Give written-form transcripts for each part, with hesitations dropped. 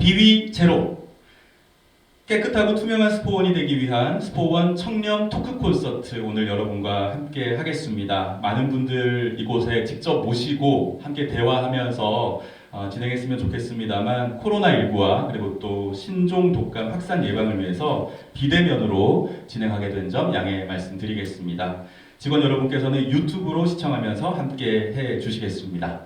비위 제로. 깨끗하고 투명한 스포원이 되기 위한 스포원 청렴 토크 콘서트 오늘 여러분과 함께 하겠습니다. 많은 분들 이곳에 직접 모시고 함께 대화하면서 진행했으면 좋겠습니다만 코로나19와 그리고 또 신종 독감 확산 예방을 위해서 비대면으로 진행하게 된 점 양해 말씀드리겠습니다. 직원 여러분께서는 유튜브로 시청하면서 함께 해주시겠습니다.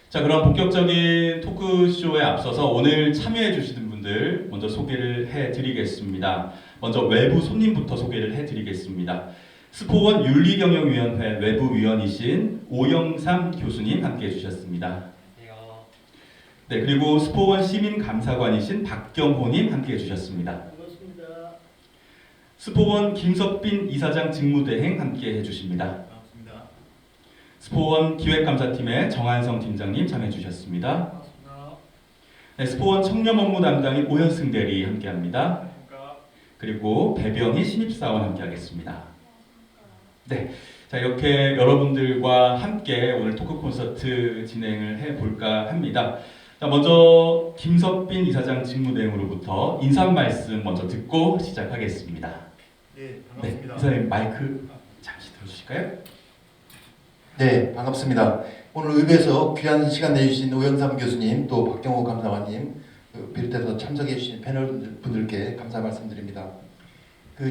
자, 그럼 본격적인 토크쇼에 앞서서 오늘 참여해 주시는 분들 먼저 소개를 해드리겠습니다. 먼저 외부 손님부터 소개를 해드리겠습니다. 스포원 윤리경영위원회 외부위원이신 오영삼 교수님 함께 해주셨습니다. 안녕하세요. 네, 그리고 스포원 시민감사관이신 박경호님 함께 해주셨습니다. 반갑습니다. 스포원 김석빈 이사장 직무대행 함께 해주십니다. 반갑습니다. 스포원 기획감사팀의 정한성 팀장님 참여해주셨습니다. 반갑습니다. 네, 스포원 청렴 업무 담당인 오현승 대리 함께합니다. 안녕하십니까. 그리고 배병희 신입사원 함께하겠습니다. 네, 자 이렇게 여러분들과 함께 오늘 토크 콘서트 진행을 해볼까 합니다. 자, 먼저 김석빈 이사장 직무대행으로부터 인사 말씀 먼저 듣고 시작하겠습니다. 네, 네, 반갑습니다. 이사님 마이크 잠시 들어주실까요? 네, 반갑습니다. 오늘 의회에서 귀한 시간 내주신 오영삼 교수님 또 박경호 감사관님 비롯해서 참석해 주신 패널 분들께 감사 말씀드립니다.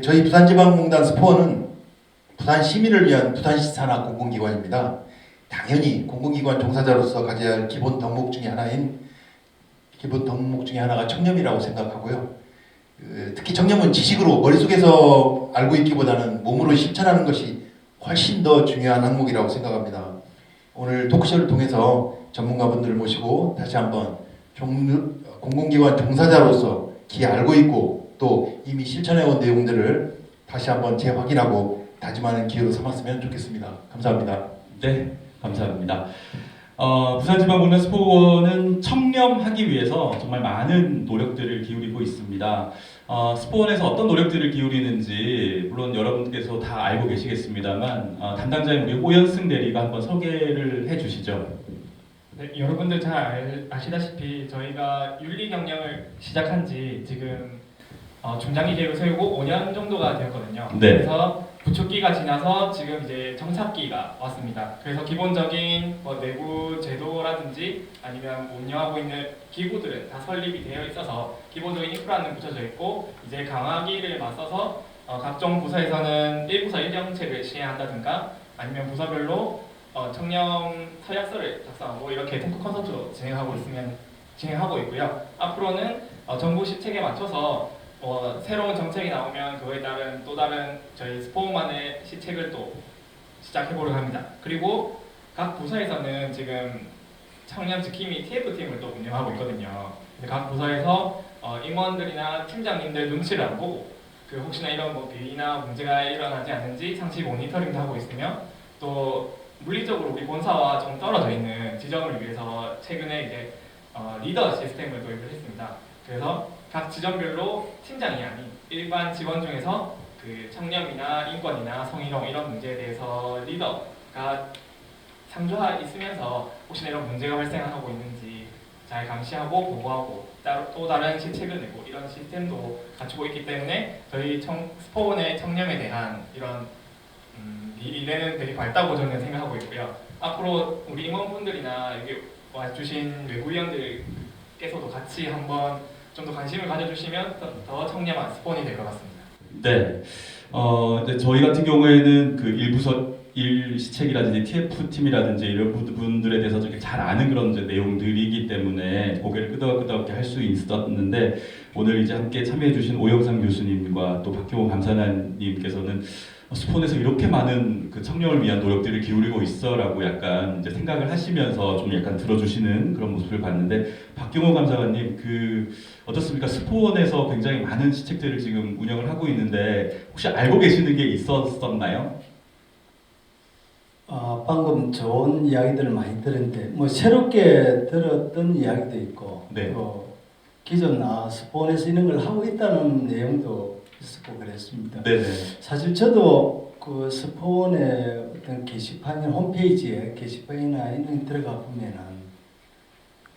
저희 부산지방공단 스포원은 부산 시민을 위한 부산시 산하 공공기관입니다. 당연히 공공기관 종사자로서 가져야 할 기본 덕목 중에 하나가 청렴이라고 생각하고요. 특히 청렴은 지식으로 머릿속에서 알고 있기보다는 몸으로 실천하는 것이 훨씬 더 중요한 항목이라고 생각합니다. 오늘 토크쇼를 통해서 전문가분들을 모시고 다시 한번 공공기관 종사자로서 기 알고 있고 또 이미 실천해온 내용들을 다시 한번 재확인하고 다짐하는 기회로 삼았으면 좋겠습니다. 감사합니다. 네, 감사합니다. 부산지방공단 스포원은 청렴하기 위해서 정말 많은 노력들을 기울이고 있습니다. 스포원에서 어떤 노력들을 기울이는지 물론 여러분께서 다 알고 계시겠습니다만 담당자인 우리 오현승 대리가 한번 소개를 해주시죠. 네, 여러분들 잘 아시다시피 저희가 윤리경영을 시작한 지 지금 중장기 계획을 세우고 5년 정도가 되었거든요. 네. 그래서 부축기가 지나서 지금 이제 정착기가 왔습니다. 그래서 기본적인 내부 제도라든지 아니면 운영하고 있는 기구들은 다 설립이 되어 있어서 기본적인 인프라는 갖춰져 있고 이제 강화기를 맞서서 각종 부서에서는 1부서 1정책을 시행한다든가 아니면 부서별로 청렴 서약서를 작성하고 이렇게 토크 콘서트로 진행하고 있고요. 앞으로는 정부 시책에 맞춰서 새로운 정책이 나오면 그거에 따른 또 다른 저희 스포원만의 시책을 또 시작해보려고 합니다. 그리고 각 부서에서는 지금 청년 지킴이 TF팀을 또 운영하고 있거든요. 각 부서에서 임원들이나 팀장님들 눈치를 안 보고 혹시나 이런 비리나 문제가 일어나지 않는지 상시 모니터링도 하고 있으며 또 물리적으로 우리 본사와 좀 떨어져 있는 지점을 위해서 최근에 이제 리더 시스템을 도입을 했습니다. 그래서 각 지점별로 팀장이 아닌 일반 직원 중에서 청렴이나 인권이나 성희롱 이런 문제에 대해서 리더가 상주하 있으면서 혹시나 이런 문제가 발생하고 있는지 잘 감시하고 보고하고 또 다른 시책을 내고 이런 시스템도 갖추고 있기 때문에 저희 스포원의 청렴에 대한 이런 미래는 되게 밝다고 저는 생각하고 있고요. 앞으로 우리 임원분들이나 여기 와주신 외부위원들께서도 같이 한번 좀 더 관심을 가져주시면 더 청렴한 스포원이 될 것 같습니다. 네, 이제 저희 같은 경우에는 일부서 일시책이라든지 TF팀이라든지 이런 분들에 대해서 되게 잘 아는 그런 이제 내용들이기 때문에 고개를 끄덕끄덕 할 수 있었는데 오늘 이제 함께 참여해주신 오영삼 교수님과 또 박경호 감사관님께서는 스폰에서 이렇게 많은 청렴을 위한 노력들을 기울이고 있어라고 약간 이제 생각을 하시면서 좀 약간 들어주시는 그런 모습을 봤는데 박경호 감사관님 어떻습니까? 스포원에서 굉장히 많은 시책들을 지금 운영을 하고 있는데 혹시 알고 계시는 게 있었나요? 방금 좋은 이야기들을 많이 들었는데 새롭게 들었던 이야기도 있고 네. 기존 스포원에서 이런 걸 하고 있다는 내용도 있었고 그랬습니다. 네네. 사실 저도 스포원의 어떤 게시판이나 홈페이지에 게시판이나 이런 데 들어가 보면은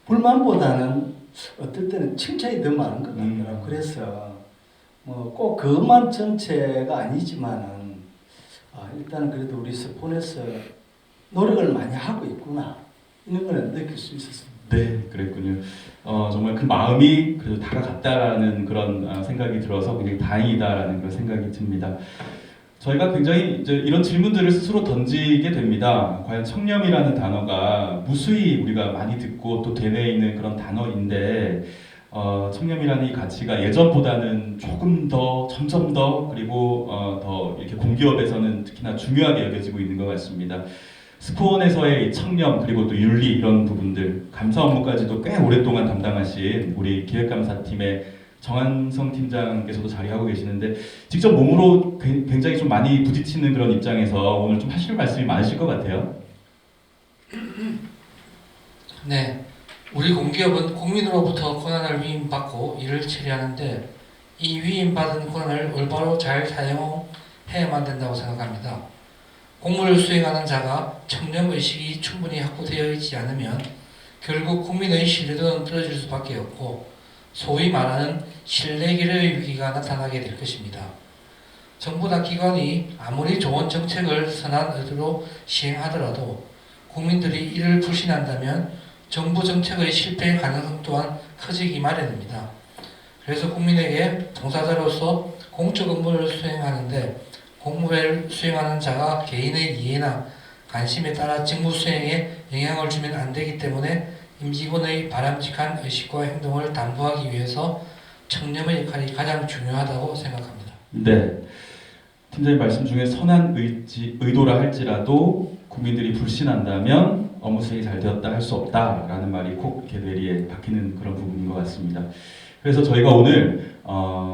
불만보다는 어떨 때는 칭찬이 더 많은 것 같더라고요. 음. 그래서 뭐 꼭 그것만 전체가 아니지만은 일단 그래도 우리 스폰에서 노력을 많이 하고 있구나 이런 거는 느낄 수 있었습니다. 네, 그랬군요. 정말 그 마음이 그래도 다가갔다라는 그런 생각이 들어서 굉장히 다행이다라는 그런 생각이 듭니다. 저희가 굉장히 이제 이런 질문들을 스스로 던지게 됩니다. 과연 청렴이라는 단어가 무수히 우리가 많이 듣고 또 되뇌어 있는 그런 단어인데 청렴이라는 이 가치가 예전보다는 조금 더 점점 더 그리고 더 이렇게 공기업에서는 특히나 중요하게 여겨지고 있는 것 같습니다. 스포원에서의 이 청렴 그리고 또 윤리 이런 부분들 감사 업무까지도 꽤 오랫동안 담당하신 우리 기획감사팀의 정한성 팀장께서도 자리하고 계시는데 직접 몸으로 굉장히 좀 많이 부딪히는 그런 입장에서 오늘 좀 하실 말씀이 많으실 것 같아요. 네, 우리 공기업은 국민으로부터 권한을 위임받고 일을 처리하는데 이 위임받은 권한을 올바로 잘 사용해야만 된다고 생각합니다. 공무를 수행하는 자가 청렴의식이 충분히 확보되어 있지 않으면 결국 국민의 신뢰도는 떨어질 수밖에 없고 소위 말하는 신뢰기를 위기가 나타나게 될 것입니다. 정부나 기관이 아무리 좋은 정책을 선한 의도로 시행하더라도 국민들이 이를 불신한다면 정부 정책의 실패 가능성 또한 커지기 마련입니다. 그래서 국민에게 종사자로서 공적 업무를 수행하는데 공무를 수행하는 자가 개인의 이해나 관심에 따라 직무 수행에 영향을 주면 안 되기 때문에 임직원의 바람직한 의식과 행동을 담보하기 위해서 청렴의 역할이 가장 중요하다고 생각합니다. 네, 팀장님 말씀 중에 선한 의도라 할지라도 국민들이 불신한다면 업무 수행이 잘 되었다 할 수 없다라는 말이 콕 이렇게 뇌리에 박히는 그런 부분인 것 같습니다. 그래서 저희가 오늘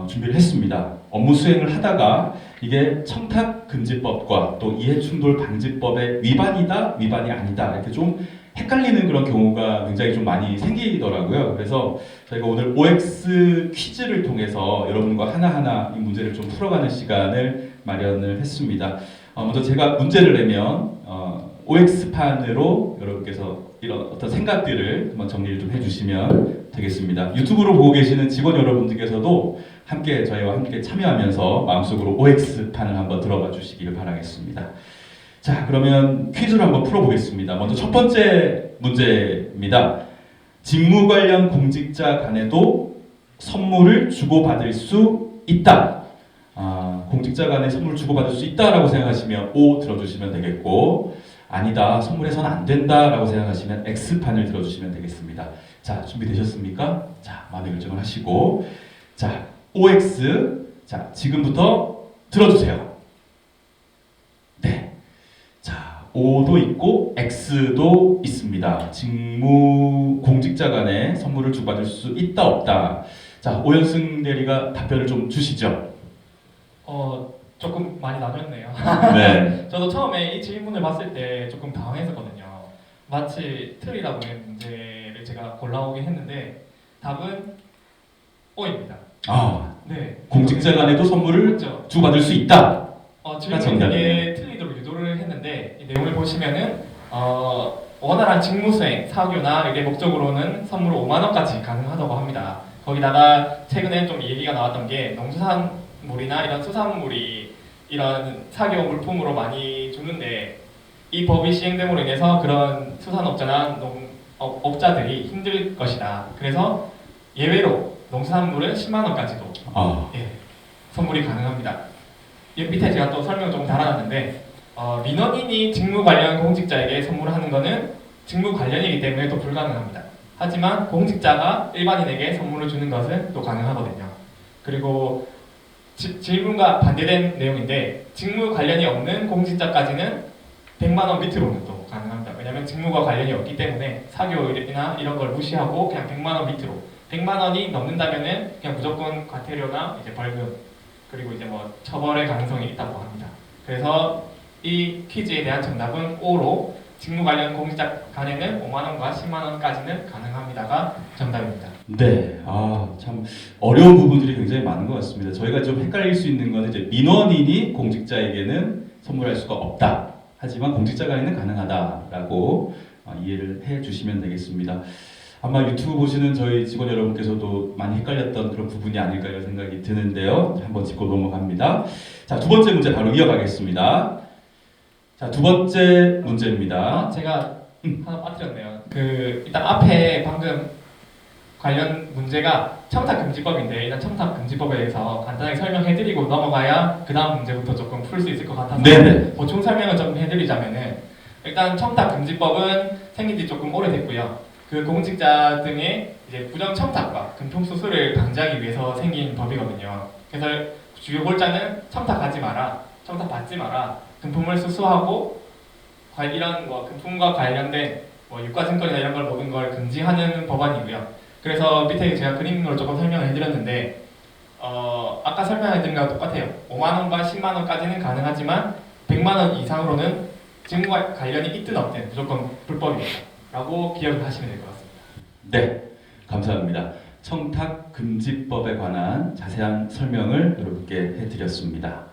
준비를 했습니다. 업무 수행을 하다가 이게 청탁금지법과 또 이해충돌방지법의 위반이다, 위반이 아니다 이렇게 좀 헷갈리는 그런 경우가 굉장히 좀 많이 생기더라고요. 그래서 저희가 오늘 OX 퀴즈를 통해서 여러분과 하나하나 이 문제를 좀 풀어가는 시간을 마련을 했습니다. 먼저 제가 문제를 내면 OX판으로 여러분께서 이런 어떤 생각들을 한번 정리를 좀 해주시면 되겠습니다. 유튜브로 보고 계시는 직원 여러분들께서도 함께 저희와 함께 참여하면서 마음속으로 OX판을 한번 들어봐 주시기를 바라겠습니다. 자, 그러면 퀴즈를 한번 풀어보겠습니다. 먼저 첫 번째 문제입니다. 직무 관련 공직자 간에도 선물을 주고받을 수 있다. 공직자 간에 선물 주고받을 수 있다라고 생각하시면 O 들어주시면 되겠고, 아니다, 선물해서는 안 된다라고 생각하시면 X판을 들어주시면 되겠습니다. 자, 준비되셨습니까? 자, 마음의 결정을 하시고, 자, OX, 자, 지금부터 들어주세요. 네. 자, O도 있고 X도 있습니다. 직무 공직자 간에 선물을 주고받을 수 있다 없다. 자, 오연승 대리가 답변을 좀 주시죠. 조금 많이 나눴네요. 네. 저도 처음에 이 질문을 봤을 때 조금 당황했었거든요. 마치 틀리다 보는 문제를 제가 골라오긴 했는데 답은 O입니다. 네. 공직자 간에도 선물을 그렇죠. 주고받을 수 있다. 질문이 정답이에요. 되게 틀리도록 유도를 했는데 이 내용을 보시면은 원활한 직무 수행, 사교나 이게 목적으로는 선물 5만 원까지 가능하다고 합니다. 거기다가 최근에 좀 얘기가 나왔던 게 농수산물이나 이런 수산물이 이런 사교 물품으로 많이 주는데 이 법이 시행됨으로 인해서 그런 수산업자나 농업자들이 힘들 것이다. 그래서 예외로 농수산물은 10만 원까지도 선물이 가능합니다. 밑에 제가 또 설명 좀 달아놨는데 민원인이 직무 관련 공직자에게 선물하는 것은 직무 관련이기 때문에 또 불가능합니다. 하지만 공직자가 일반인에게 선물을 주는 것은 또 가능하거든요. 그리고 질문과 반대된 내용인데 직무 관련이 없는 공직자까지는 100만 원 밑으로는 또 가능합니다. 왜냐하면 직무가 관련이 없기 때문에 사교일이나 이런 걸 무시하고 그냥 100만 원 밑으로 100만 원이 넘는다면은 그냥 무조건 과태료나 이제 벌금 그리고 이제 뭐 처벌의 가능성이 있다고 합니다. 그래서 이 퀴즈에 대한 정답은 O로 직무 관련 공직자 간에는 5만 원과 10만 원까지는 가능합니다가 정답입니다. 네, 참 어려운 부분들이 굉장히 많은 것 같습니다. 저희가 좀 헷갈릴 수 있는 것은 이제 민원인이 공직자에게는 선물할 수가 없다. 하지만 공직자 간에는 가능하다라고 이해를 해주시면 되겠습니다. 아마 유튜브 보시는 저희 직원 여러분께서도 많이 헷갈렸던 그런 부분이 아닐까 이런 생각이 드는데요. 한번 짚고 넘어갑니다. 자, 두 번째 문제 바로 이어가겠습니다. 자, 두 번째 문제입니다. 제가 하나 빠뜨렸네요. 일단 앞에 방금 관련 문제가 청탁금지법인데 일단 청탁금지법에 대해서 간단하게 설명해드리고 넘어가야 그 다음 문제부터 조금 풀 수 있을 것 같아서 네네. 보충 설명을 좀 해드리자면은 일단 청탁금지법은 생긴 지 조금 오래됐고요. 그 공직자 등의 이제 부정 청탁과 금품 수수를 방지하기 위해서 생긴 법이거든요. 그래서 주요 골자는 청탁하지 마라, 청탁받지 마라, 금품을 수수하고 이런 금품과 관련된 유가증권이나 이런 걸 모든 걸 금지하는 법안이고요. 그래서 밑에 제가 그림으로 조금 설명을 해드렸는데 아까 설명해드린 거랑 똑같아요. 5만 원과 10만 원까지는 가능하지만 100만 원 이상으로는 직무와 관련이 있든 없든 무조건 불법입니다. 라고 기억을 하시면 될 것 같습니다. 네, 감사합니다. 청탁금지법에 관한 자세한 설명을 여러분께 해드렸습니다.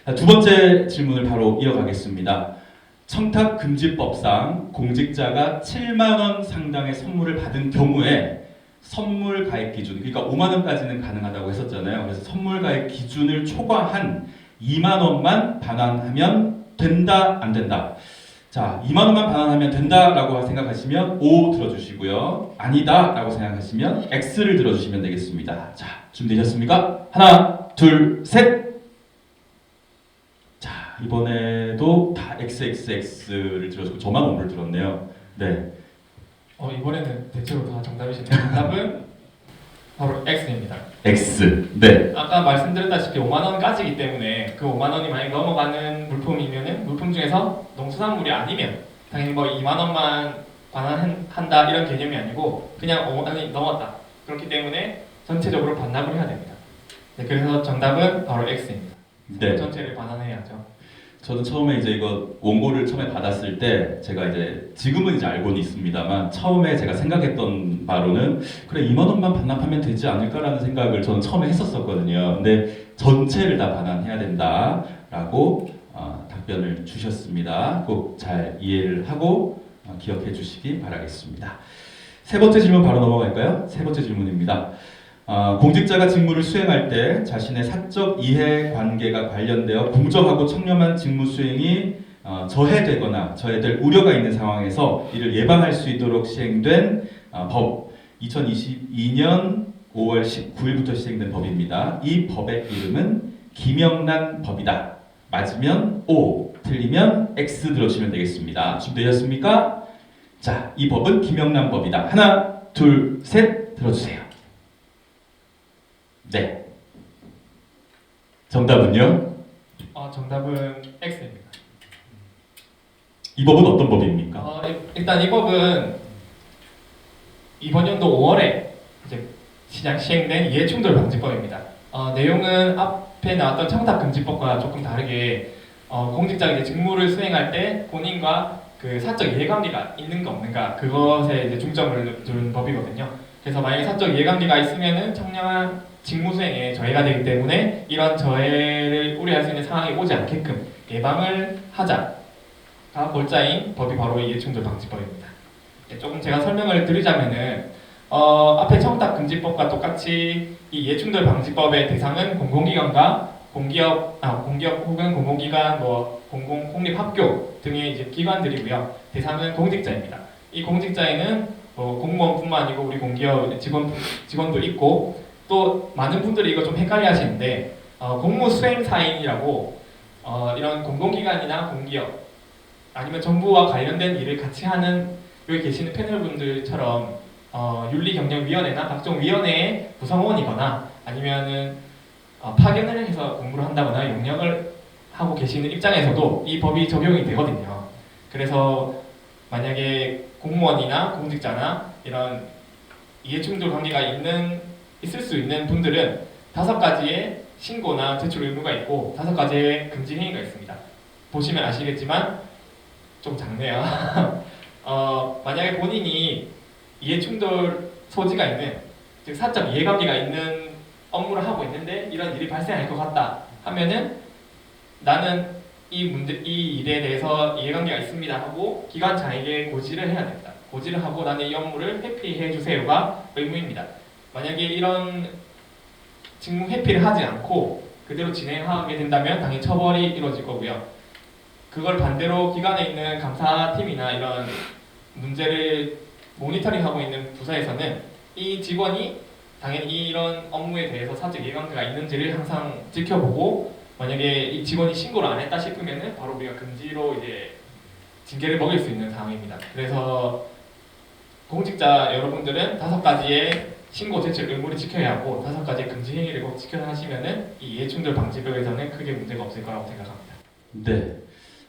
자, 두 번째 질문을 바로 이어가겠습니다. 청탁금지법상 공직자가 7만 원 상당의 선물을 받은 경우에 선물 가액 기준, 그러니까 5만 원까지는 가능하다고 했었잖아요. 그래서 선물 가액 기준을 초과한 2만 원만 반환하면 된다, 안 된다? 자, 2만 원만 반환하면 된다라고 생각하시면 O 들어주시고요. 아니다라고 생각하시면 X를 들어주시면 되겠습니다. 자, 준비되셨습니까? 하나, 둘, 셋. 자, 이번에도 다 XXX를 들어주고 저만 O를 들었네요. 네. 이번에는 대체로 다 정답이시네요. 정답은 바로 X입니다. X. 네. 아까 말씀드렸다시피 5만 원까지이기 때문에 그 5만 원이 만약 넘어가는 물품이면은 물품 중에서 농수산물이 아니면 당연히 2만 원만 반환한다 이런 개념이 아니고 그냥 5만 원이 넘었다. 그렇기 때문에 전체적으로 반납을 해야 됩니다. 네, 그래서 정답은 바로 X입니다. 네. 전체를 반환해야죠. 저는 처음에 이제 이거 원고를 처음에 받았을 때 제가 이제 지금은 이제 알고는 있습니다만 처음에 제가 생각했던 바로는 그래 2만 원만 반납하면 되지 않을까라는 생각을 저는 처음에 했었거든요. 근데 전체를 다 반환해야 된다라고 답변을 주셨습니다. 꼭 잘 이해를 하고 기억해 주시기 바라겠습니다. 세 번째 질문 바로 넘어갈까요? 세 번째 질문입니다. 공직자가 직무를 수행할 때 자신의 사적 이해관계가 관련되어 공정하고 청렴한 직무 수행이 저해되거나 저해될 우려가 있는 상황에서 이를 예방할 수 있도록 시행된 법 2022년 5월 19일부터 시행된 법입니다. 이 법의 이름은 김영란 법이다. 맞으면 O, 틀리면 X 들어주시면 되겠습니다. 준비되셨습니까? 자, 이 법은 김영란 법이다. 하나, 둘, 셋 들어주세요. 네. 정답은요? 정답은 X입니다. 이 법은 어떤 법입니까? 일단 이 법은 이번 연도 5월에 이제 시행된 이해충돌 방지법입니다. 내용은 앞에 나왔던 청탁금지법과 조금 다르게 공직자가 이제 직무를 수행할 때 본인과 그 사적 이해관계가 있는가 없는가 그것에 이제 중점을 두는 법이거든요. 그래서 만약에 사적 이해관계가 있으면은 청량한 직무 수행에 저해가 되기 때문에 이런 저해를 우려할 수 있는 상황이 오지 않게끔 예방을 하자가 골자인 법이 바로 이해충돌 방지법입니다. 조금 제가 설명을 드리자면은 앞에 청탁금지법과 똑같이 이 이해충돌 방지법의 대상은 공공기관과 공기업 혹은 공공기관, 공립학교 등의 이제 기관들이고요. 대상은 공직자입니다. 이 공직자에는 공무원뿐만 아니고 우리 공기업 직원도 있고 또 많은 분들이 이거 좀 헷갈려 하시는데 공무수행사인이라고 이런 공공기관이나 공기업 아니면 정부와 관련된 일을 같이 하는 여기 계시는 패널분들처럼 윤리경영위원회나 각종 위원회의 구성원이거나 아니면은 파견을 해서 공부를 한다거나 영역을 하고 계시는 입장에서도 이 법이 적용이 되거든요. 그래서 만약에 공무원이나 공직자나 이런 이해충돌 관계가 있을 수 있는 분들은 5가지의 신고나 제출 의무가 있고 5가지의 금지 행위가 있습니다. 보시면 아시겠지만 좀 작네요. 만약에 본인이 이해충돌 소지가 있는, 즉 사적 이해관계가 있는 업무를 하고 있는데 이런 일이 발생할 것 같다 하면은 나는 이 일에 대해서 이해관계가 있습니다 하고 기관장에게 고지를 해야 됩니다. 고지를 하고 나는 이 업무를 회피해 주세요가 의무입니다. 만약에 이런 직무 회피를 하지 않고 그대로 진행하게 된다면 당연히 처벌이 이루어질 거고요. 그걸 반대로 기관에 있는 감사팀이나 이런 문제를 모니터링하고 있는 부서에서는 이 직원이 당연히 이런 업무에 대해서 사적 이해관계가 있는지를 항상 지켜보고 만약에 이 직원이 신고를 안 했다 싶으면은 바로 우리가 금지로 이제 징계를 먹일 수 있는 상황입니다. 그래서 공직자 여러분들은 5가지의 신고 제출 의무를 지켜야 하고 5가지의 금지 행위를 꼭 지켜서 하시면은 이 이해충돌 방지법에서는 크게 문제가 없을 거라고 생각합니다. 네,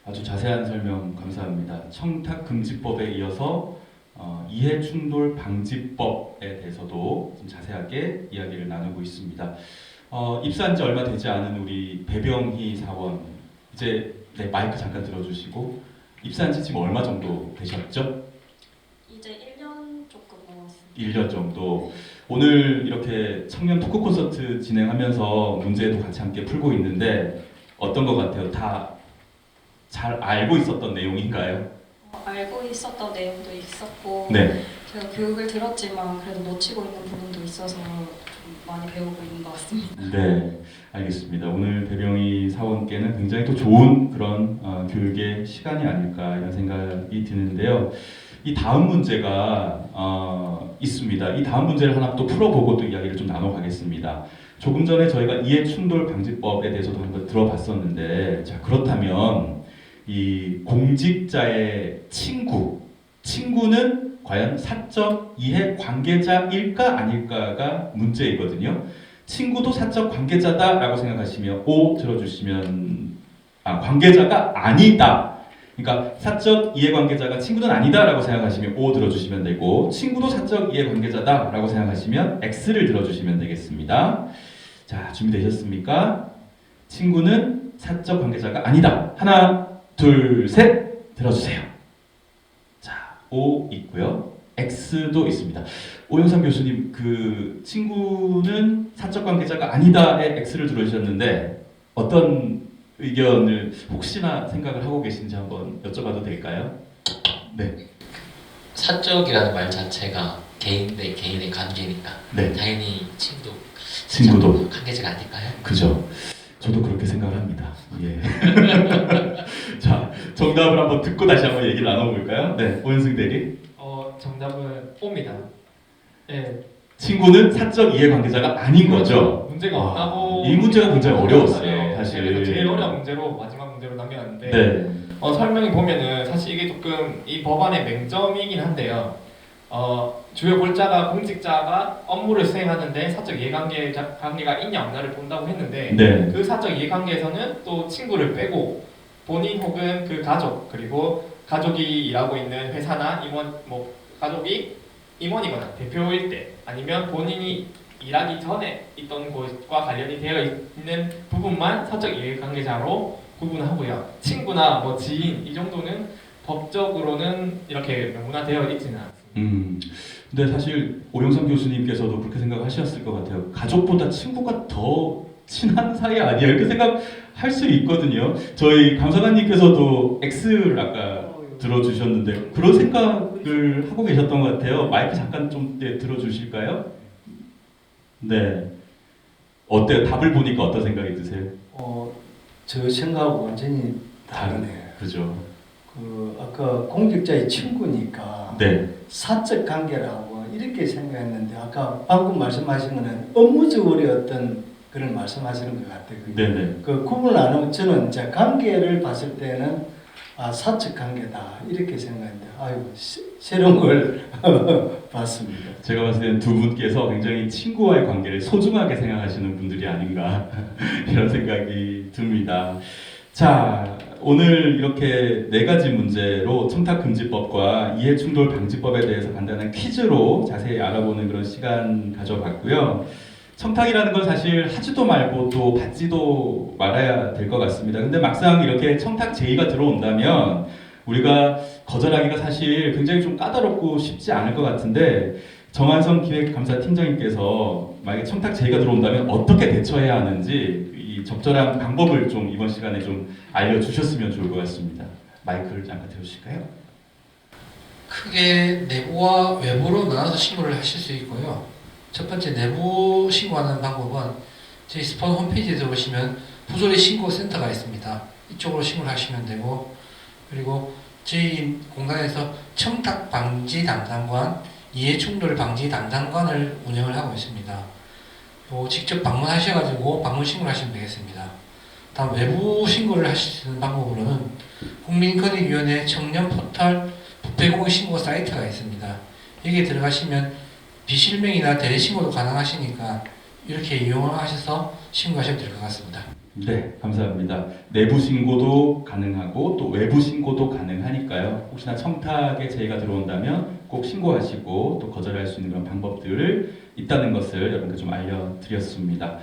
아주 자세한 설명 감사합니다. 청탁금지법에 이어서 이해충돌 방지법에 대해서도 좀 자세하게 이야기를 나누고 있습니다. 입사한 지 얼마 되지 않은 우리 배병희 사원, 이제 네, 마이크 잠깐 들어주시고 입사한 지 지금 얼마 정도 되셨죠? 이제 1년 조금 넘었습니다. 1년 정도. 오늘 이렇게 청년 토크 콘서트 진행하면서 문제도 같이 함께 풀고 있는데 어떤 것 같아요? 다 잘 알고 있었던 내용인가요? 알고 있었던 내용도 있었고 네. 제가 교육을 들었지만 그래도 놓치고 있는 부분도 있어서 좀 많이 배우고 있는 것 같습니다. 네, 알겠습니다. 오늘 배병희 사원께는 굉장히 또 좋은 그런 교육의 시간이 아닐까 이런 생각이 드는데요. 이 다음 문제가 있습니다. 이 다음 문제를 하나 또 풀어보고 또 이야기를 좀 나눠가겠습니다. 조금 전에 저희가 이해충돌 방지법에 대해서도 한번 들어봤었는데, 자 그렇다면 이 공직자의 친구는 과연 사적 이해 관계자일까 아닐까가 문제이거든요. 친구도 사적 관계자다라고 생각하시면 O 들어주시면 관계자가 아니다. 그러니까 사적 이해관계자가 친구는 아니다라고 생각하시면 O 들어주시면 되고 친구도 사적 이해관계자다라고 생각하시면 X를 들어주시면 되겠습니다. 자 준비되셨습니까? 친구는 사적 관계자가 아니다. 하나 둘 셋 들어주세요. 자 O 있고요. X도 있습니다. 오영삼 교수님 그 친구는 사적 관계자가 아니다에 X를 들어주셨는데 어떤 의견을 혹시나 생각을 하고 계신지 한번 여쭤봐도 될까요? 네. 사적이라는 말 자체가 개인 대 개인의 관계니까 네. 당연히 친구도 관계자가 아닐까요? 그죠. 저도 그렇게 생각을 합니다. 예. 자 정답을 한번 듣고 다시 한번 얘기를 나눠볼까요? 네. 오현승 대리. 정답은 O입니다. 예. 친구는 사적 이해관계자가 아닌 거죠. 문제가 없다고. 이 문제가 굉장히 어려웠어요. 네, 사실. 그래서 제일 어려운 문제로 마지막 문제로 남겨놨는데 네. 설명이 보면은 사실 이게 조금 이 법안의 맹점이긴 한데요. 주요 골자가 공직자가 업무를 수행하는데 사적 이해관계가 있냐 없냐를 본다고 했는데 네. 그 사적 이해관계에서는 또 친구를 빼고 본인 혹은 그 가족 그리고 가족이 일하고 있는 회사나 가족이 임원이거나 대표일 때 아니면 본인이 일하기 전에 있던 곳과 관련이 되어 있는 부분만 사적 이해관계자로 구분하고요. 친구나 지인 이 정도는 법적으로는 이렇게 명문화되어 있지는 않습니다. 근데 사실 오영삼 교수님께서도 그렇게 생각하셨을 것 같아요. 가족보다 친구가 더 친한 사이 아니야 이렇게 생각할 수 있거든요. 저희 감사관님께서도 X를 아까 들어주셨는데 그런 생각을 하고 계셨던 것 같아요. 마이크 잠깐 좀 들어주실까요? 네. 어때요? 답을 보니까 어떤 생각이 드세요? 저 생각하고 완전히 다르네요. 그죠. 아까 공직자의 친구니까 네. 사적 관계라고 이렇게 생각했는데 아까 방금 말씀하신 거는 업무적으로 어떤 그런 말씀하시는 것 같아요. 네네. 그 구분을 안 하면 저는 제 관계를 봤을 때는 사적 관계다 이렇게 생각했는데 아이고 새로운 걸 봤습니다. 제가 봤을 때는 두 분께서 굉장히 친구와의 관계를 소중하게 생각하시는 분들이 아닌가 이런 생각이 듭니다. 자, 오늘 이렇게 4가지 문제로 청탁금지법과 이해충돌방지법에 대해서 간단한 퀴즈로 자세히 알아보는 그런 시간 가져봤고요. 청탁이라는 건 사실 하지도 말고 또 받지도 말아야 될 것 같습니다. 근데 막상 이렇게 청탁 제의가 들어온다면 우리가 거절하기가 사실 굉장히 좀 까다롭고 쉽지 않을 것 같은데 정한성 기획감사팀장님께서 만약에 청탁 제의가 들어온다면 어떻게 대처해야 하는지 이 적절한 방법을 좀 이번 시간에 좀 알려주셨으면 좋을 것 같습니다. 마이크를 잠깐 태워주실까요? 크게 내부와 외부로 나눠서 신고를 하실 수 있고요. 첫 번째 내부 신고하는 방법은 저희 스폰 홈페이지에 들어오시면 부조리 신고 센터가 있습니다. 이쪽으로 신고를 하시면 되고, 그리고 저희 공단에서 청탁 방지 담당관, 이해 충돌 방지 담당관을 운영을 하고 있습니다. 직접 방문하셔가지고 방문 신고를 하시면 되겠습니다. 다음 외부 신고를 하실 수 있는 방법으로는 국민권익위원회 청년 포털 부패공익 신고 사이트가 있습니다. 여기에 들어가시면 비실명이나 대리 신고도 가능하시니까 이렇게 이용을 하셔서 신고하셔도 될 것 같습니다. 네, 감사합니다. 내부 신고도 가능하고 또 외부 신고도 가능하니까요. 혹시나 청탁에 제의가 들어온다면 꼭 신고하시고 또 거절할 수 있는 그런 방법들 있다는 것을 여러분께 좀 알려드렸습니다.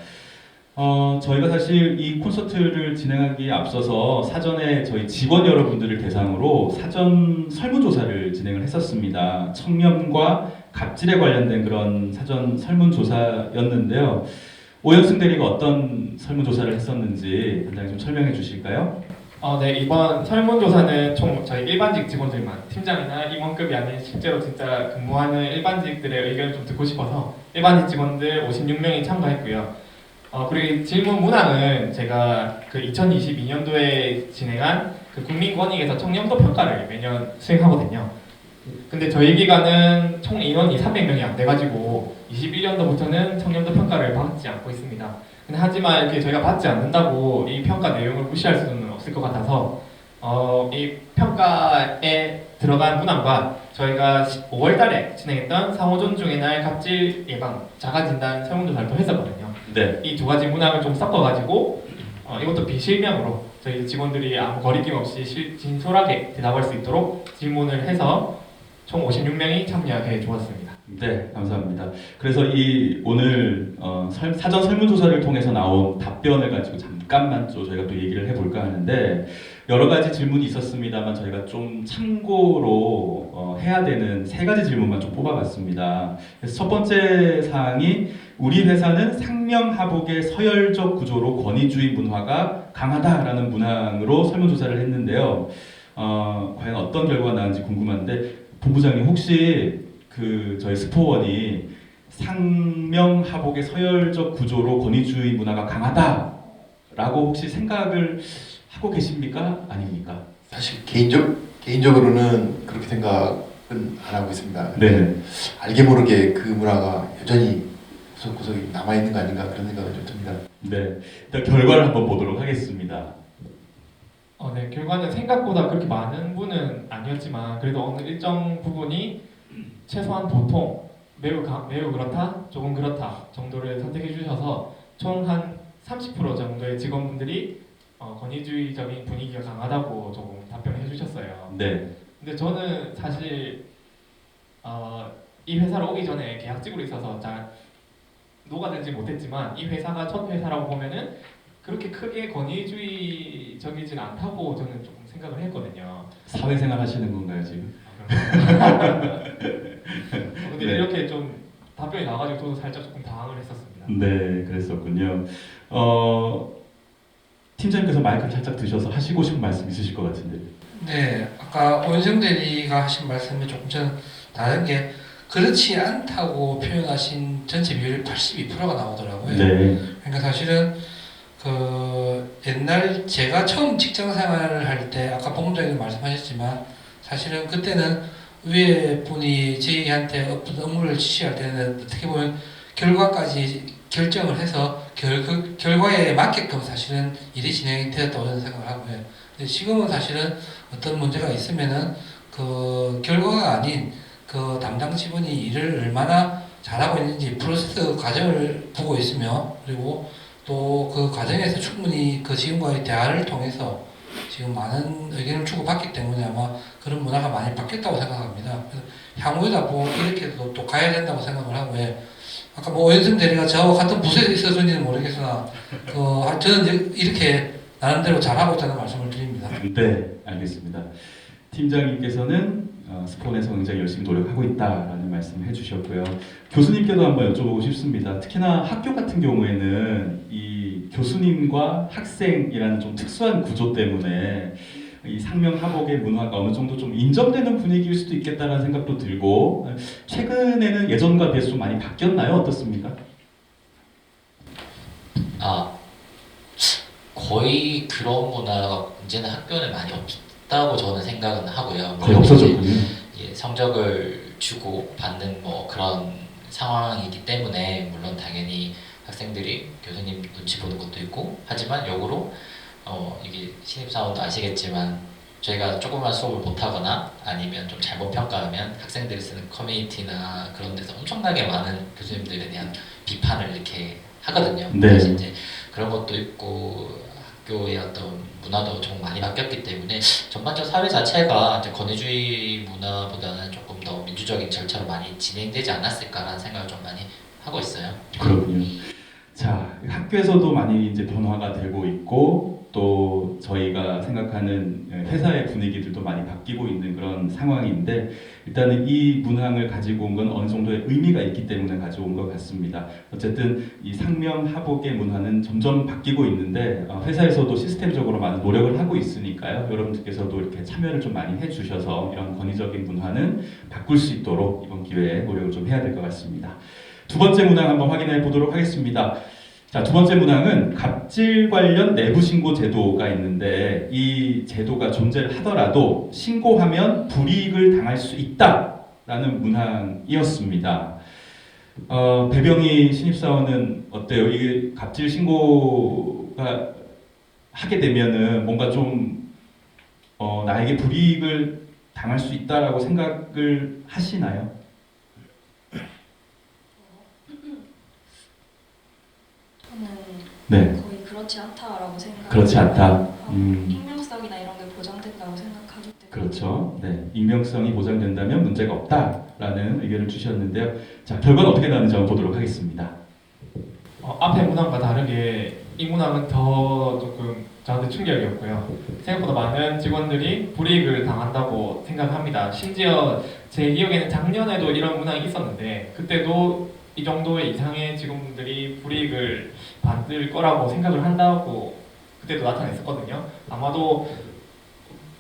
저희가 사실 이 콘서트를 진행하기에 앞서서 사전에 저희 직원 여러분들을 대상으로 사전 설문조사를 진행을 했었습니다. 청렴과 갑질에 관련된 그런 사전 설문조사였는데요. 오현승 대리가 어떤 설문조사를 했었는지 단장님 좀 설명해 주실까요? 네, 이번 설문조사는 총 저희 일반직 직원들만, 팀장이나 임원급이 아닌 실제로 진짜 근무하는 일반직들의 의견을 좀 듣고 싶어서 일반직 직원들 56명이 참가했고요. 그리고 질문 문항은 제가 그 2022년도에 진행한 그 국민권익에서 청렴도 평가를 매년 수행하거든요. 근데 저희 기관은 총 인원이 300명이 안 돼가지고 21년도부터는 청렴도 평가를 받지 않고 있습니다. 근데 하지만 이렇게 저희가 받지 않는다고 이 평가 내용을 무시할 수는 없을 것 같아서 이 평가에 들어간 문항과 저희가 5월달에 진행했던 상호 존중의 날 갑질 예방 자가진단 설문조사를 또 했었거든요. 네. 이 두 가지 문항을 좀 섞어가지고 이것도 비실명으로 저희 직원들이 아무 거리낌 없이 진솔하게 대답할 수 있도록 질문을 해서 총 56명이 참여해 주었습니다. 네, 감사합니다. 그래서 이 오늘 사전 설문조사를 통해서 나온 답변을 가지고 잠깐만 또 저희가 또 얘기를 해볼까 하는데 여러 가지 질문이 있었습니다만 저희가 좀 참고로 해야 되는 3가지 질문만 좀 뽑아봤습니다. 그래서 첫 번째 사항이 우리 회사는 상명하복의 서열적 구조로 권위주의 문화가 강하다라는 문항으로 설문조사를 했는데요. 과연 어떤 결과가 나왔는지 궁금한데 본부장님 혹시 그 저희 스포원이 상명하복의 서열적 구조로 권위주의 문화가 강하다라고 혹시 생각을 하고 계십니까? 아닙니까? 사실 개인적으로는 그렇게 생각은 안 하고 있습니다. 네. 알게 모르게 그 문화가 여전히 구석구석이 남아 있는 거 아닌가 그런 생각은 좀 듭니다. 네. 일단 결과를 한번 보도록 하겠습니다. 네, 결과는 생각보다 그렇게 많은 분은 아니었지만 그래도 어느 일정 부분이 최소한 보통 매우 그렇다, 조금 그렇다 정도를 선택해 주셔서 총 한 30% 정도의 직원분들이 권위주의적인 분위기가 강하다고 조금 답변을 해주셨어요. 네. 근데 저는 사실 이 회사로 오기 전에 계약직으로 있어서 잘 녹아들지 못했지만 이 회사가 첫 회사라고 보면은 그렇게 크게 권위주의적이진 않다고 저는 조금 생각을 했거든요. 사회생활 하시는 건가요 지금? 근데 네. 이렇게 좀 답변이 나와가지고 저도 살짝 조금 당황을 했었습니다. 네, 그랬었군요. 팀장님께서 마이크를 살짝 드셔서 하시고 싶은 말씀 있으실 것 같은데. 네, 아까 오현정 대리가 하신 말씀이 조금 전 다른 게 그렇지 않다고 표현하신 전체 비율이 82%가 나오더라고요. 네. 그러니까 사실은 그 옛날 제가 처음 직장 생활을 할 때 아까 본부장님 말씀하셨지만 사실은 그때는 위에 분이 저희한테 어떤 업무를 지시할 때는 어떻게 보면 결과까지 결정을 해서 그 결과에 맞게끔 사실은 일이 진행이 되었다고 저는 생각을 하고요. 근데 지금은 사실은 어떤 문제가 있으면은 그 결과가 아닌 그 담당 직원이 일을 얼마나 잘하고 있는지 프로세스 과정을 보고 있으며 그리고 또 그 과정에서 충분히 그 직원과의 대화를 통해서 지금 많은 의견을 주고받기 때문에 아마 그런 문화가 많이 바뀌었다고 생각합니다. 그래서 향후에다 뭐 이렇게 또 가야 된다고 생각을 하고 아까 뭐 오현승 대리가 저와 같은 부서에 있어서인지는 모르겠으나 저는 이렇게 나름대로 잘하고 있다는 말씀을 드립니다. 네, 알겠습니다. 팀장님께서는 스폰에서 굉장히 열심히 노력하고 있다라는 말씀을 해주셨고요. 교수님께도 한번 여쭤보고 싶습니다. 특히나 학교 같은 경우에는 이 교수님과 학생이라는 좀 특수한 구조 때문에 이 상명하복의 문화가 어느 정도 좀 인정되는 분위기일 수도 있겠다라는 생각도 들고 최근에는 예전과 비해서 좀 많이 바뀌었나요? 어떻습니까? 아, 거의 그런 문화가 이제는 학교에 많이 없다고 저는 생각은 하고요. 거의 없어졌군요. 예, 성적을 주고 받는 뭐 그런 상황이기 때문에 물론 당연히 학생들이 교수님 눈치 보는 것도 있고 하지만 역으로 이게 신입사원도 아시겠지만 저희가 조금만 수업을 못하거나 아니면 좀 잘못 평가하면 학생들이 쓰는 커뮤니티나 그런 데서 엄청나게 많은 교수님들에 대한 비판을 이렇게 하거든요. 네. 그래서 이제 그런 것도 있고 학교의 어떤 문화도 좀 많이 바뀌었기 때문에 전반적 사회 자체가 이제 권위주의 문화보다는 조금 더 민주적인 절차로 많이 진행되지 않았을까라는 생각을 좀 많이 하고 있어요. 그렇군요. 자, 학교에서도 많이 이제 변화가 되고 있고 또 저희가 생각하는 회사의 분위기들도 많이 바뀌고 있는 그런 상황인데 일단은 이 문항을 가지고 온 건 어느 정도의 의미가 있기 때문에 가져온 것 같습니다. 어쨌든 이 상명하복의 문화는 점점 바뀌고 있는데 회사에서도 시스템적으로 많은 노력을 하고 있으니까요. 여러분들께서도 이렇게 참여를 좀 많이 해주셔서 이런 권위적인 문화는 바꿀 수 있도록 이번 기회에 노력을 좀 해야 될 것 같습니다. 두 번째 문항 한번 확인해 보도록 하겠습니다. 자, 두 번째 문항은 갑질 관련 내부 신고 제도가 있는데 이 제도가 존재를 하더라도 신고하면 불이익을 당할 수 있다라는 문항이었습니다. 배병희 신입사원은 어때요? 이게 갑질 신고가 하게 되면은 뭔가 좀 나에게 불이익을 당할 수 있다라고 생각을 하시나요? 저는 네. 거의 그렇지 않다라고 생각합니다. 그렇지 않다. 익명성이나 이런 게 보장된다고 생각하기 때문에. 그렇죠. 네, 익명성이 보장된다면 문제가 없다라는 의견을 주셨는데요. 자, 결과는 어떻게 나는지 한번 보도록 하겠습니다. 앞의 문항과 다르게 이 문항은 더 조금 저한테 충격이었고요. 생각보다 많은 직원들이 불이익을 당한다고 생각합니다. 심지어 제 기억에는 작년에도 이런 문항이 있었는데 그때도 이 정도의 이상의 직원들이 불이익을 받을 거라고 생각을 한다고 그때도 나타냈었거든요. 아마도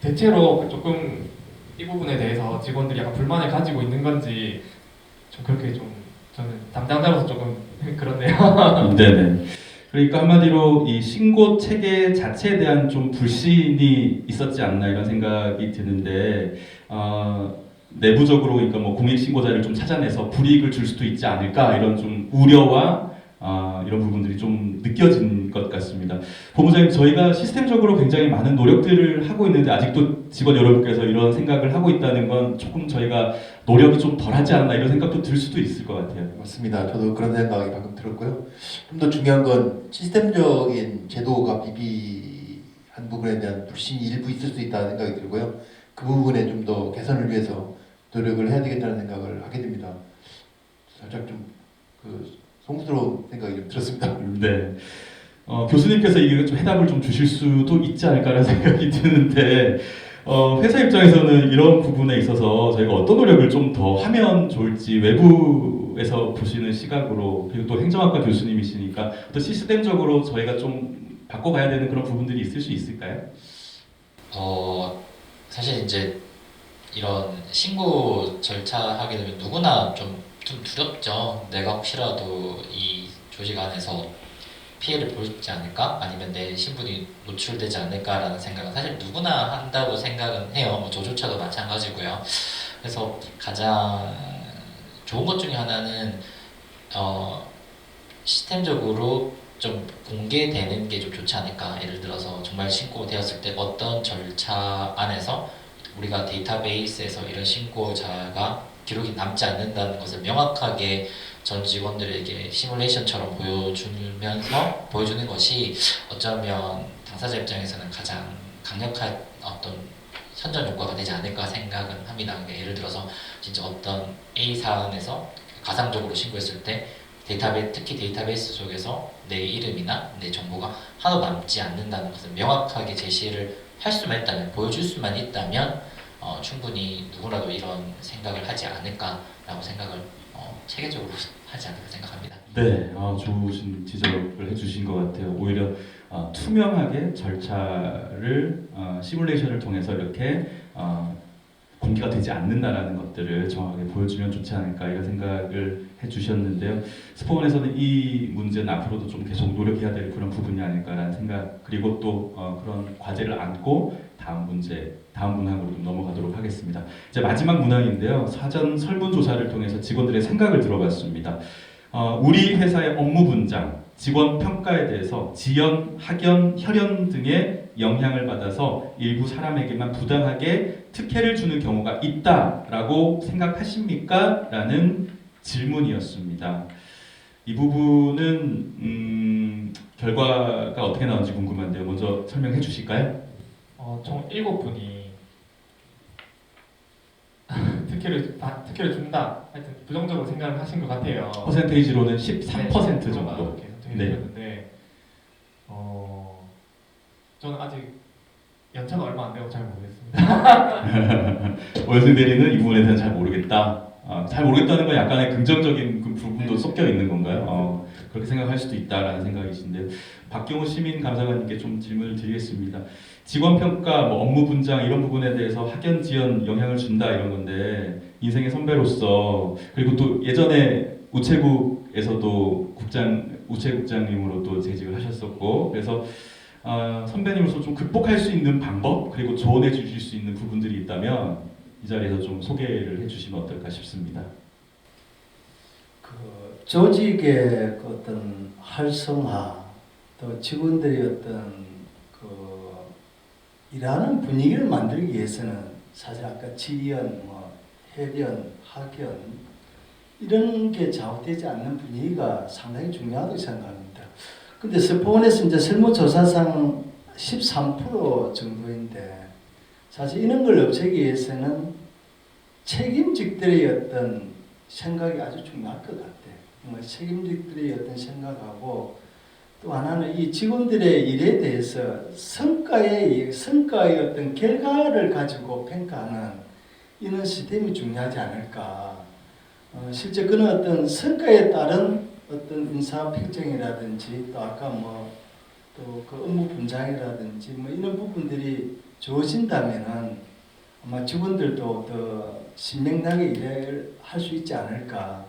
대체로 조금 이 부분에 대해서 직원들이 약간 불만을 가지고 있는 건지 좀 그렇게 좀 저는 담당자로서 조금 그렇네요. 네네. 그러니까 한마디로 이 신고 체계 자체에 대한 좀 불신이 있었지 않나 이런 생각이 드는데 내부적으로 그러니까 뭐 공익 신고자를 좀 찾아내서 불이익을 줄 수도 있지 않을까 이런 좀 우려와 이런 부분들이 좀 느껴진 것 같습니다. 본부장님, 저희가 시스템적으로 굉장히 많은 노력들을 하고 있는데 아직도 직원 여러분께서 이런 생각을 하고 있다는 건 조금 저희가 노력이 좀 덜하지 않나 이런 생각도 들 수도 있을 것 같아요. 맞습니다. 저도 그런 생각이 방금 들었고요. 좀 더 중요한 건 시스템적인 제도가 비비한 부분에 대한 불신이 일부 있을 수 있다는 생각이 들고요. 그 부분에 좀 더 개선을 위해서 노력을 해야 되겠다는 생각을 하게 됩니다. 살짝 좀 송스러운 생각이 좀 들었습니다. 네. 교수님께서 이게 좀 해답을 좀 주실 수도 있지 않을까라는 생각이 드는데 회사 입장에서는 이런 부분에 있어서 저희가 어떤 노력을 좀 더 하면 좋을지 외부에서 보시는 시각으로 그리고 또 행정학과 교수님이시니까 또 시스템적으로 저희가 좀 바꿔가야 되는 그런 부분들이 있을 수 있을까요? 사실 이제 이런 신고 절차 하게 되면 누구나 좀 두렵죠. 내가 혹시라도 이 조직 안에서 피해를 볼지 않을까? 아니면 내 신분이 노출되지 않을까라는 생각은 사실 누구나 한다고 생각은 해요. 뭐 저조차도 마찬가지고요. 그래서 가장 좋은 것 중에 하나는 시스템적으로 좀 공개되는 게 좀 좋지 않을까. 예를 들어서 정말 신고되었을 때 어떤 절차 안에서 우리가 데이터베이스에서 이런 신고자가 기록이 남지 않는다는 것을 명확하게 전 직원들에게 시뮬레이션처럼 보여주는 것이 어쩌면 당사자 입장에서는 가장 강력한 어떤 선전 효과가 되지 않을까 생각은 합니다. 그러니까 예를 들어서 진짜 어떤 A 사안에서 가상적으로 신고했을 때 특히 데이터베이스 속에서 내 이름이나 내 정보가 하나도 남지 않는다는 것을 명확하게 제시를 할 수만 있다면, 보여줄 수만 있다면 충분히 누구라도 이런 생각을 하지 않을까라고 생각을 체계적으로 하지 않을까 생각합니다. 네, 좋으신 지적을 해주신 것 같아요. 오히려 투명하게 절차를 시뮬레이션을 통해서 이렇게 공개가 되지 않는다라는 것들을 정확하게 보여주면 좋지 않을까 이런 생각을 해주셨는데요. 스포원에서는 이 문제는 앞으로도 좀 계속 노력해야 될 그런 부분이 아닐까라는 생각, 그리고 또 그런 과제를 안고 다음 문항으로 좀 넘어가도록 하겠습니다. 이제 마지막 문항인데요. 사전 설문조사를 통해서 직원들의 생각을 들어봤습니다. 우리 회사의 업무 분장, 직원 평가에 대해서 지연, 학연, 혈연 등의 영향을 받아서 일부 사람에게만 부당하게 특혜를 주는 경우가 있다라고 생각하십니까? 라는 질문이었습니다. 이 부분은 결과가 어떻게 나온지 궁금한데요. 먼저 설명해 주실까요? 총 7분이 특혜를 준다. 하여튼 부정적으로 생각을 하신 것 같아요. 퍼센테이지로는 13% 정도. 이렇게 네. 선정해주셨는데 저는 아직 연차가 얼마 안 되고 잘 모르겠습니다. 원승 대리는 이 부분에 대해서 잘 모르겠다. 잘 모르겠다는 건 약간의 긍정적인 그 부분도 네. 섞여 있는 건가요? 그렇게 생각할 수도 있다라는 생각이신데, 박경호 시민 감사관님께 좀 질문을 드리겠습니다. 직원 평가, 업무 분장 이런 부분에 대해서 학연, 지연 영향을 준다 이런 건데, 인생의 선배로서, 그리고 또 예전에 우체국에서도 우체국장님으로 또 재직을 하셨었고, 그래서 선배님으로서 좀 극복할 수 있는 방법, 그리고 조언해 주실 수 있는 부분들이 있다면 이 자리에서 좀 소개를 해주시면 어떨까 싶습니다. 그 조직의 그 어떤 활성화, 또 직원들의 어떤 그 일하는 분위기를 만들기 위해서는 사실 아까 지연, 해련, 학연 이런 게 좌우되지 않는 분위기가 상당히 중요하다고 생각합니다. 근데 스포원에서 이제 설문조사상 13% 정도인데, 사실 이런 걸 없애기 위해서는 책임직들의 어떤 생각이 아주 중요할 것 같아요. 책임직들의 어떤 생각하고, 또 하나는 이 직원들의 일에 대해서 성과의 어떤 결과를 가지고 평가하는 이런 시스템이 중요하지 않을까. 실제 그런 어떤 성과에 따른 어떤 인사 평정이라든지, 또 아까 또 그 업무 분장이라든지 이런 부분들이 주어진다면은 아마 직원들도 더 신명나게 일을 할 수 있지 않을까.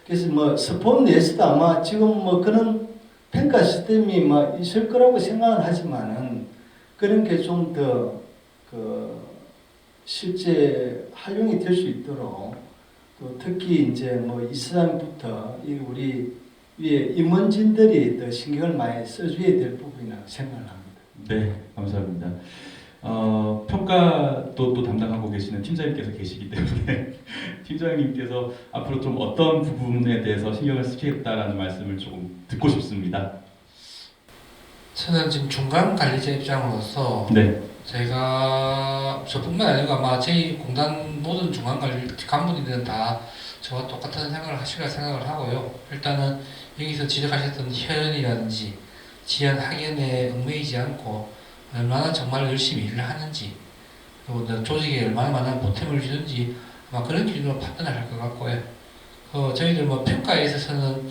그래서 스폰 내에서도 아마 지금 그런 평가 시스템이 있을 거라고 생각은 하지만은, 그런 게 좀 더 실제 활용이 될 수 있도록, 또 특히 이제 이사장부터 우리 위에 임원진들이 더 신경을 많이 써줘야 될 부분이라고 생각을 합니다. 네, 감사합니다. 평가도 또 담당하고 계시는 팀장님께서 계시기 때문에 팀장님께서 앞으로 좀 어떤 부분에 대해서 신경을 쓰시겠다라는 말씀을 조금 듣고 싶습니다. 저는 지금 중간 관리자 입장으로서 네. 제가 저뿐만 아니고 아마 저희 공단 모든 중간 관리 간부님들은 다 저와 똑같은 생각을 하시리라 생각을 하고요. 일단은 여기서 지적하셨던 혈연이라든지 지연 학연에 얽매이지 않고 얼마나 정말 열심히 일을 하는지, 그리고 조직에 얼마나 많은 보탬을 주는지 아마 그런 기준으로 판단을 할 것 같고요. 저희들 평가에 있어서는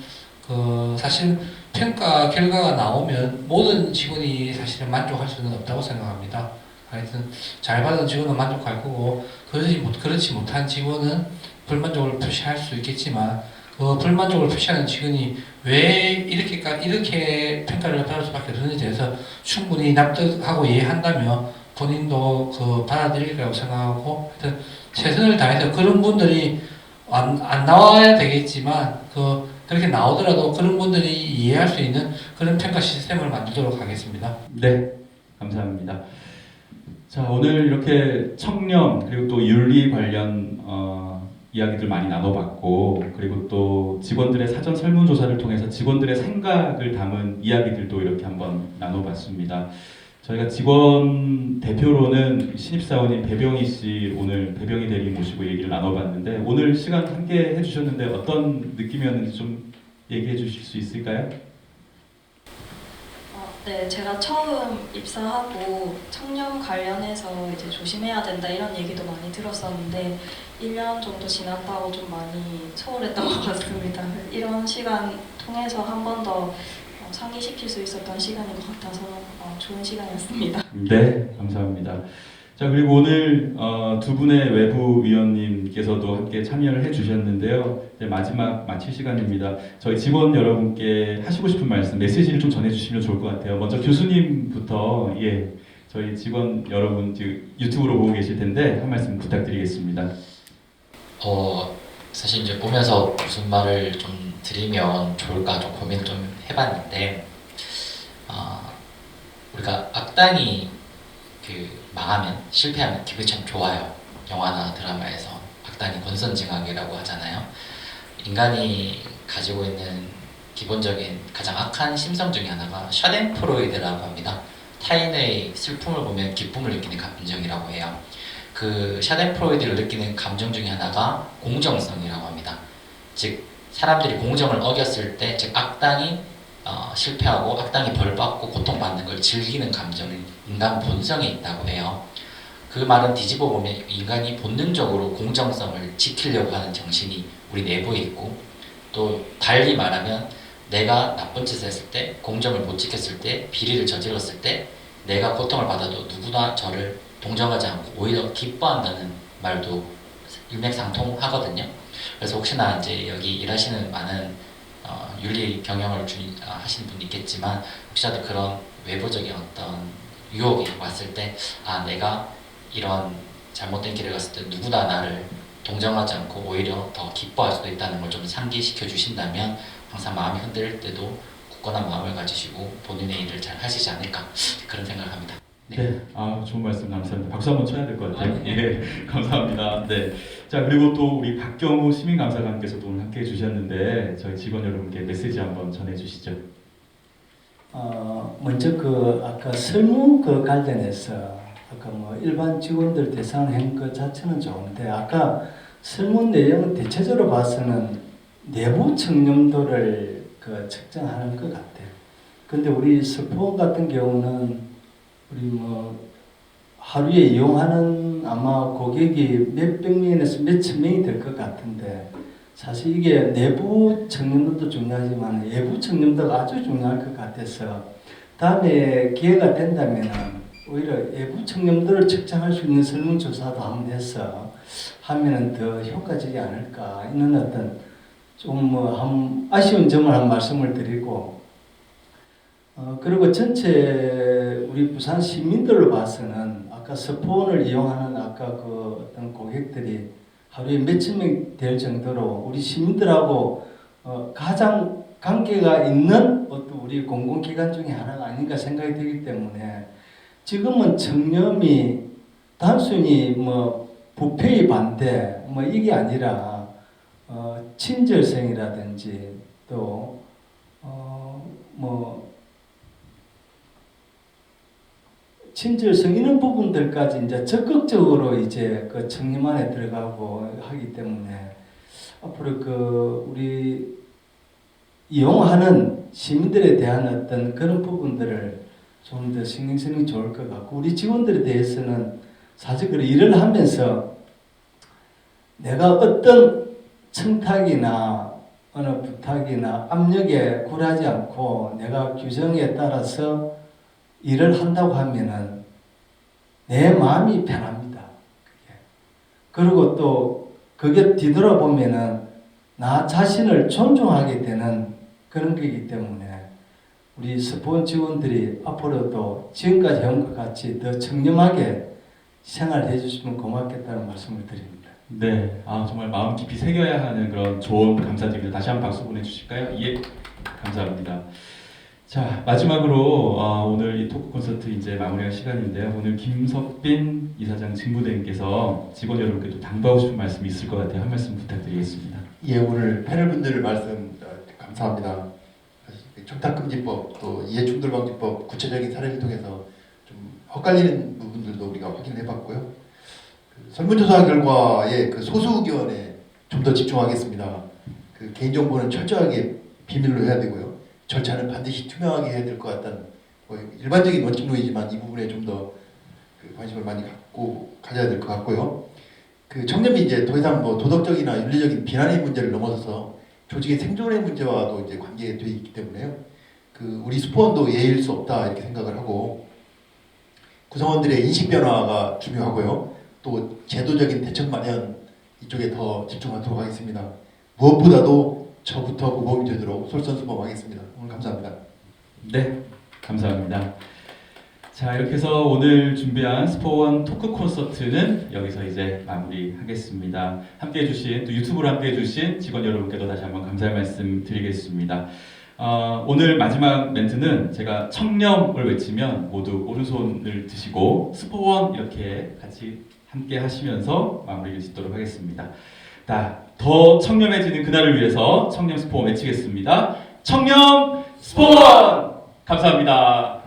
사실 평가 결과가 나오면 모든 직원이 사실은 만족할 수는 없다고 생각합니다. 하여튼 잘 받은 직원은 만족할 거고, 그렇지 못한 직원은 불만족을 표시할 수 있겠지만, 그 불만족을 표시하는 직원이 왜 이렇게 평가를 받을 수밖에 없는지에 대해서 충분히 납득하고 이해한다면 본인도 받아들일 거라고 생각하고, 하여튼 최선을 다해서 그런 분들이 안 나와야 되겠지만 그렇게 나오더라도 그런 분들이 이해할 수 있는 그런 평가 시스템을 만들도록 하겠습니다. 네, 감사합니다. 자, 오늘 이렇게 청렴 그리고 또 윤리 관련 이야기들 많이 나눠봤고, 그리고 또 직원들의 사전 설문조사를 통해서 직원들의 생각을 담은 이야기들도 이렇게 한번 나눠봤습니다. 저희가 직원 대표로는 신입사원인 배병희 씨, 오늘 배병희 대리 모시고 얘기를 나눠봤는데, 오늘 시간 함께 해주셨는데 어떤 느낌이었는지 좀 얘기해 주실 수 있을까요? 네, 제가 처음 입사하고 청렴 관련해서 이제 조심해야 된다 이런 얘기도 많이 들었었는데 1년 정도 지났다고 좀 많이 소홀했던 것 같습니다. 이런 시간 통해서 한 번 더 상기시킬 수 있었던 시간인 것 같아서 좋은 시간이었습니다. 네, 감사합니다. 자, 그리고 오늘 두 분의 외부 위원님께서도 함께 참여를 해주셨는데요. 이제 마지막 마칠 시간입니다. 저희 직원 여러분께 하시고 싶은 말씀, 메시지를 좀 전해주시면 좋을 것 같아요. 먼저 교수님부터 저희 직원 여러분 지금 유튜브로 보고 계실 텐데 한 말씀 부탁드리겠습니다. 사실 이제 보면서 무슨 말을 좀 드리면 좋을까 좀 고민을 좀 해봤는데, 우리가 악당이 망하면, 실패하면 기분이 참 좋아요. 영화나 드라마에서 악당이 권선징악이라고 하잖아요. 인간이 가지고 있는 기본적인 가장 악한 심성 중에 하나가 샤덴프로이드라고 합니다. 타인의 슬픔을 보면 기쁨을 느끼는 감정이라고 해요. 그 샤덴프로이드를 느끼는 감정 중에 하나가 공정성이라고 합니다. 즉 사람들이 공정을 어겼을 때, 즉 악당이 실패하고 악당이 벌받고 고통받는 걸 즐기는 감정이 인간 본성에 있다고 해요. 그 말은 뒤집어 보면 인간이 본능적으로 공정성을 지키려고 하는 정신이 우리 내부에 있고, 또 달리 말하면 내가 나쁜 짓을 했을 때, 공정을 못 지켰을 때, 비리를 저질렀을 때 내가 고통을 받아도 누구나 저를 동정하지 않고 오히려 기뻐한다는 말도 일맥상통하거든요. 그래서 혹시나 이제 여기 일하시는 많은 윤리 경영을 하시는 분이 있겠지만, 혹시라도 그런 외부적인 어떤 유혹이 왔을 때, 내가 이런 잘못된 길을 갔을 때 누구나 나를 동정하지 않고 오히려 더 기뻐할 수도 있다는 걸 좀 상기시켜 주신다면 항상 마음이 흔들릴 때도 굳건한 마음을 가지시고 본인의 일을 잘 하시지 않을까, 그런 생각을 합니다. 네, 좋은 말씀 감사합니다. 박수 한번 쳐야 될 것 같아요. 예, 감사합니다. 네, 자 그리고 또 우리 박경우 시민감사관께서도 오늘 함께 해주셨는데 저희 직원 여러분께 메시지 한번 전해주시죠. 먼저 아까 설문 관련해서 아까 일반 직원들 대상을 한 것 자체는 좋은데, 아까 설문 내용은 대체적으로 봐서는 내부 청렴도를 측정하는 것 같아요. 근데 우리 스포원 같은 경우는 우리 하루에 이용하는 아마 고객이 몇백 명에서 몇천 명이 될 것 같은데, 사실 이게 내부 청렴도도 중요하지만 외부 청렴도가 아주 중요할 것 같아서 다음에 기회가 된다면 오히려 외부 청렴도를 측정할 수 있는 설문조사도 한번 해서 하면은 더 효과적이지 않을까, 이런 어떤 좀 아쉬운 점을 한 말씀을 드리고, 그리고 전체 우리 부산 시민들로 봐서는 아까 스포원을 이용하는 아까 어떤 고객들이 하루에 몇천 명 될 정도로 우리 시민들하고 가장 관계가 있는 어떤 우리 공공기관 중에 하나가 아닌가 생각이 되기 때문에, 지금은 청렴이 단순히 부패의 반대 이게 아니라 친절성이라든지 또 친절성 이런 부분들까지 이제 적극적으로 이제 청렴 안에 들어가고 하기 때문에 앞으로 우리 이용하는 시민들에 대한 어떤 그런 부분들을 좀 더 신경 쓰는 게 좋을 것 같고, 우리 직원들에 대해서는 사실 일을 하면서 내가 어떤 청탁이나 어느 부탁이나 압력에 굴하지 않고 내가 규정에 따라서 일을 한다고 하면은 내 마음이 편합니다. 그리고 또 그게 뒤돌아보면은 나 자신을 존중하게 되는 그런 거기 때문에 우리 스포원 직원들이 앞으로도 지금까지 해온 것 같이 더 청렴하게 생활해 주시면 고맙겠다는 말씀을 드립니다. 네, 정말 마음 깊이 새겨야 하는 그런 조언 감사드립니다. 다시 한번 박수 보내주실까요? 예, 감사합니다. 자, 마지막으로 오늘 이 토크 콘서트 이제 마무리할 시간인데요. 오늘 김석빈 이사장 직무대행께서 직원 여러분께 또 당부하고 싶은 말씀이 있을 것 같아요. 한 말씀 부탁드리겠습니다. 예, 오늘 패널분들 말씀 감사합니다. 청탁금지법 또 이해충돌방지법 구체적인 사례를 통해서 좀 헛갈리는 부분들도 우리가 확인해봤고요. 설문조사 결과의 소수 의견에 좀 더 집중하겠습니다. 개인정보는 철저하게 비밀로 해야 되고요. 절차는 반드시 투명하게 해야 될 것 같다는 뭐 일반적인 원칙론이지만 이 부분에 좀 더 관심을 많이 가져야 될 것 같고요. 그 청렴이 이제 더 이상 뭐 도덕적이나 윤리적인 비난의 문제를 넘어서서 조직의 생존의 문제와도 이제 관계되어 있기 때문에요. 그 우리 스포원도 예일 수 없다 이렇게 생각을 하고 구성원들의 인식 변화가 중요하고요. 또 제도적인 대책 마련 이쪽에 더 집중하도록 하겠습니다. 무엇보다도 저부터 모범이 되도록 솔선수범하겠습니다. 오늘 감사합니다. 네, 감사합니다. 자, 이렇게 해서 오늘 준비한 스포원 토크 콘서트는 여기서 이제 마무리하겠습니다. 함께해 주신, 또 유튜브로 함께해 주신 직원 여러분께도 다시 한번 감사의 말씀 드리겠습니다. 오늘 마지막 멘트는 제가 청렴을 외치면 모두 오른손을 드시고 스포원 이렇게 같이 함께 하시면서 마무리를 짓도록 하겠습니다. 더 청렴해지는 그날을 위해서 청렴 스포원 외치겠습니다. 청렴 스포원! 감사합니다.